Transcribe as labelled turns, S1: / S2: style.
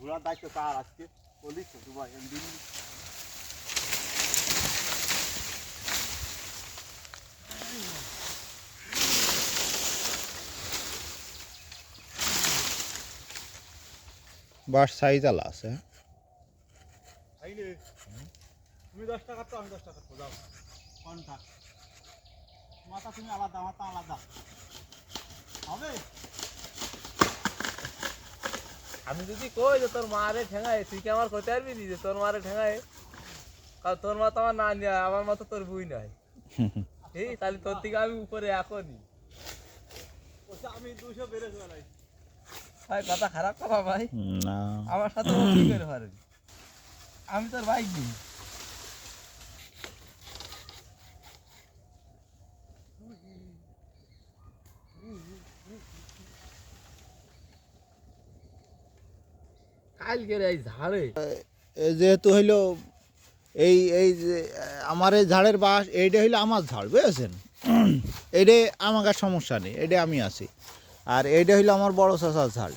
S1: ঘোড়ার দায়িত্ব কার আজকে বলিস তো ভাই দিন
S2: বাস সাইজ আলা আছে
S1: আইলে তুমি 10 টাকা তো আমি 10 টাকা তো দাও কোনটা মাথা তুমি আলাদা মাথা আলাদা হবে
S3: আমি যদি কই যে তোর মারে ঠেঙায় তুই কি আমার কইতে পারবি যে তোর মারে ঠেঙায় কারণ তোর মা তো আমার না নিয়ে আমার মতো তোর বুই নাই এই তাহলে তোর থেকে আমি উপরে এখনই
S1: ওটা আমি 200 বেড়ে চলাই
S3: ভাই কথা খারাপ কথা ভাই
S2: না
S3: আমার সাথে ও কি করে পারবি আমি তোর বাইক নিই কালকের এই ঝাড়ে
S2: যেহেতু হইলো এই এই যে আমার এই ঝাড়ের বাস এইটা হইলো আমার ঝাড় বুঝেছেন এইটা আমার কাছে সমস্যা নেই এইটা আমি আছি আর এইটা হইলো আমার বড় চাচার ঝাড়